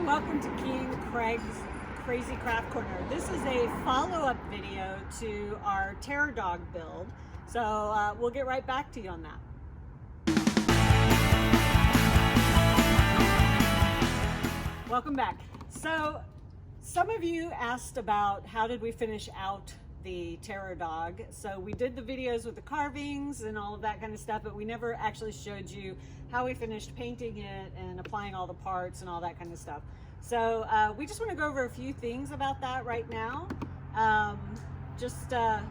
and welcome to Kie Craig's Crazy Craft Corner. This is a follow-up video to our terror dog build, so we'll get right back to you on that. Welcome back. So some of you asked about how did we finish out the terror dog. So we did the videos with the carvings and all of that kind of stuff, but we never actually showed you how we finished painting it and applying all the parts and all that kind of stuff. So we just want to go over a few things about that right now.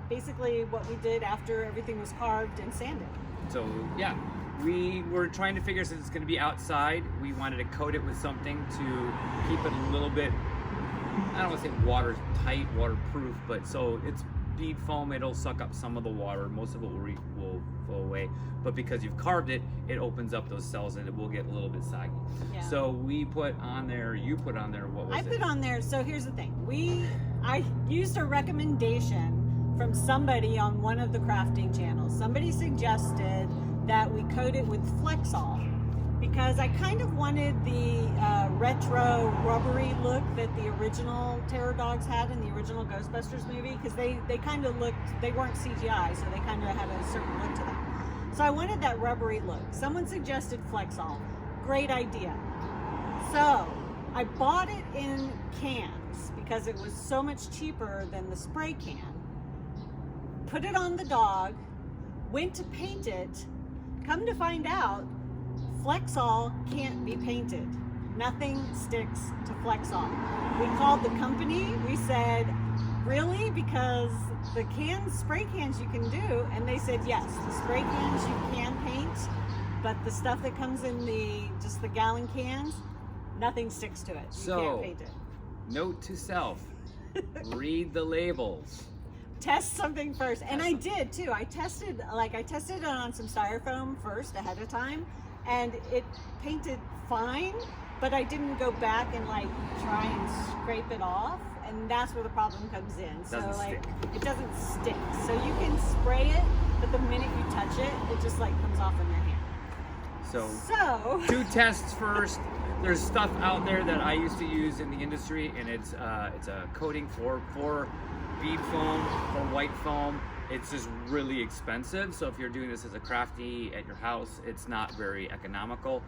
Basically what we did after everything was carved and sanded. So yeah, we were trying to figure, since it's going to be outside, we wanted to coat it with something to keep it a little bit, I don't want to say watertight, waterproof, but so it's bead foam, it'll suck up some of the water, most of it will go away, but because you've carved it, it opens up those cells and it will get a little bit saggy. Yeah. So we put on there, you put on there, what was it? I put on there, so here's the thing, I used a recommendation from somebody on one of the crafting channels. Somebody suggested that we coat it with Flexol, because I kind of wanted the retro rubbery look that the original terror dogs had in the original Ghostbusters movie, because they kind of looked, they weren't CGI, so they kind of had a certain look to them. So I wanted that rubbery look. Someone suggested Flexol. Great idea. So I bought it in cans because it was so much cheaper than the spray can. Put it on the dog, went to paint it, come to find out, Flexol can't be painted. Nothing sticks to Flexol. We called the company, we said, really? Because the spray cans you can do, and they said yes, the spray cans you can paint, but the stuff that comes in just the gallon cans, nothing sticks to it. You can't paint it. Note to self, read the labels. Test something first. And I did too. I tested it on some styrofoam first ahead of time, and it painted fine, but I didn't go back and try and scrape it off, and that's where the problem comes in. It doesn't stick. So you can spray it, but the minute you touch it, it just comes off in your hand. So do tests first. There's stuff out there that I used to use in the industry, and it's a coating for bead foam or white foam. It's just really expensive. So if you're doing this as a crafty at your house, it's not very economical.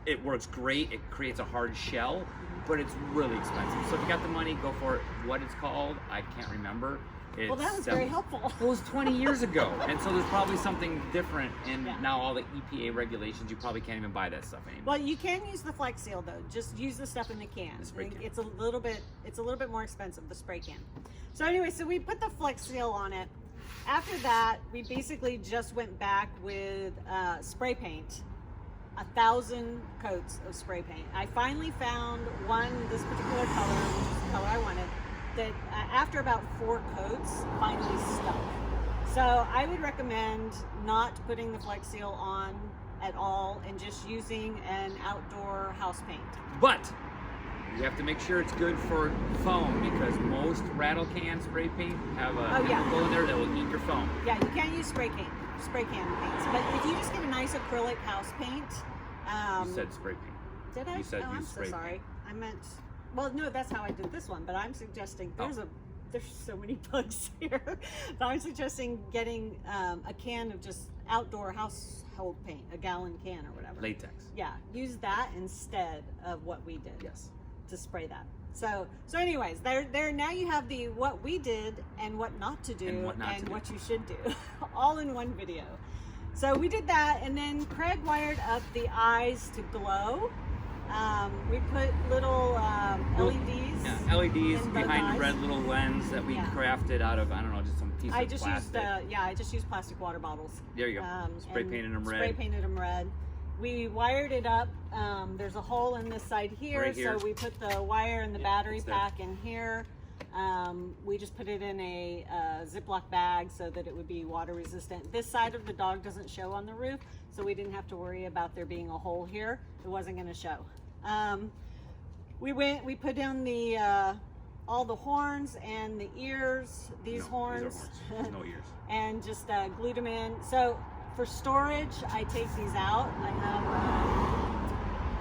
It works great. It creates a hard shell, but it's really expensive. So if you got the money, go for it. What it's called, I can't remember. Well, that was very helpful. It was 20 years ago, and so there's probably something different. And now all the EPA regulations, you probably can't even buy that stuff anymore. Well, you can use the Flex Seal though. Just use the stuff in the can. The spray can. It's a little bit more expensive, the spray can. So anyway, so we put the Flex Seal on it. After that, we basically just went back with spray paint, 1,000 coats of spray paint. I finally found one, this particular color, which is the color I wanted, that after about 4 coats finally stuck. So I would recommend not putting the Flex Seal on at all and just using an outdoor house paint. But you have to make sure it's good for foam, because most rattle can spray paint have a chemical in there that will eat your foam. Yeah, you can't use spray can paints, but if you just get a nice acrylic house paint. You said spray paint. Did I? You said I'm so sorry. I meant. Well, no, that's how I did this one, but I'm suggesting there's so many bugs here. But I'm suggesting getting a can of just outdoor household paint, a gallon can or whatever. Latex. Yeah, use that instead of what we did. Yes. To spray that. So anyways, there now you have the what we did and what not to do and what you should do all in one video. So we did that, and then Craig wired up the eyes to glow. We put little LEDs. Yeah, LEDs behind the red little lens that we crafted out of, I don't know, just some piece of plastic. I just used plastic water bottles. There you go. Spray painted them red. Spray painted them red. We wired it up. There's a hole in this side here, right here. So we put the wire and the battery pack in here. We just put it in a Ziploc bag so that it would be water resistant. This side of the dog doesn't show on the roof, so we didn't have to worry about there being a hole here. It wasn't going to show. We put down all the horns and the ears, these horns. There's no ears. And just glued them in. So for storage, I take these out. I have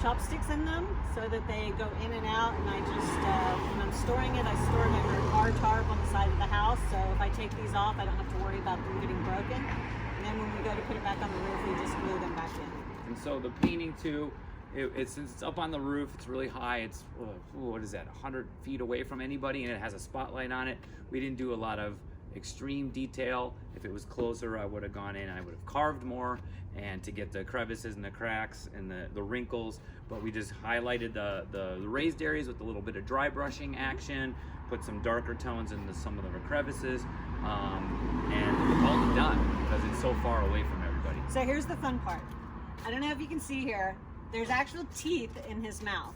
chopsticks in them so that they go in and out, and I just, when I'm storing it, I store it under our tarp on the side of the house, so if I take these off, I don't have to worry about them getting broken. And then when we go to put it back on the roof, we just glue them back in. And so the painting too, since it's up on the roof, it's really high. It's what is that, 100 feet away from anybody, and it has a spotlight on it. We didn't do a lot of extreme detail. If it was closer, I would have gone in, I would have carved more, and to get the crevices and the cracks and the wrinkles. But we just highlighted the raised areas with a little bit of dry brushing action, put some darker tones into some of the crevices, and it's all done because it's so far away from everybody. So here's the fun part. I don't know if you can see here, there's actual teeth in his mouth.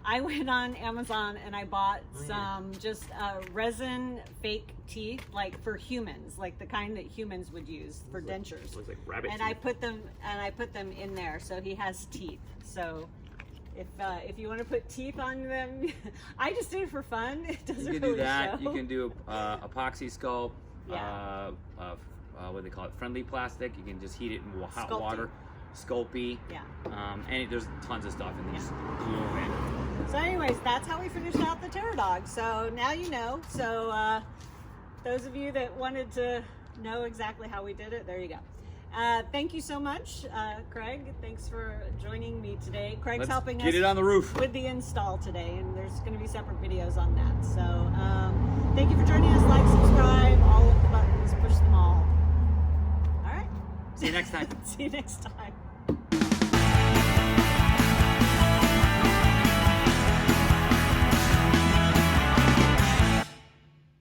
I went on Amazon and I bought some just resin fake teeth, like for humans, like the kind that humans would use for dentures. Looks like rabbit and teeth. I put them in there, so he has teeth. So if you want to put teeth on them, I just do it for fun. It doesn't You can really do that. show. You can do epoxy sculpt. Yeah. What do they call it? Friendly plastic. You can just heat it in hot Sculpey. water. Sculpey. Yeah. And there's tons of stuff, and Yeah. just glue them in. So anyways, that's how we finished out the terror dog. So now you know. So those of you that wanted to know exactly how we did it, there you go. Thank you so much, Craig. Thanks for joining me today. Craig's Let's helping get us it on the roof. with the install today, and there's going to be separate videos on that. So thank you for joining us. Like, subscribe, all of the buttons, push them all. All right. See you next time. See you next time.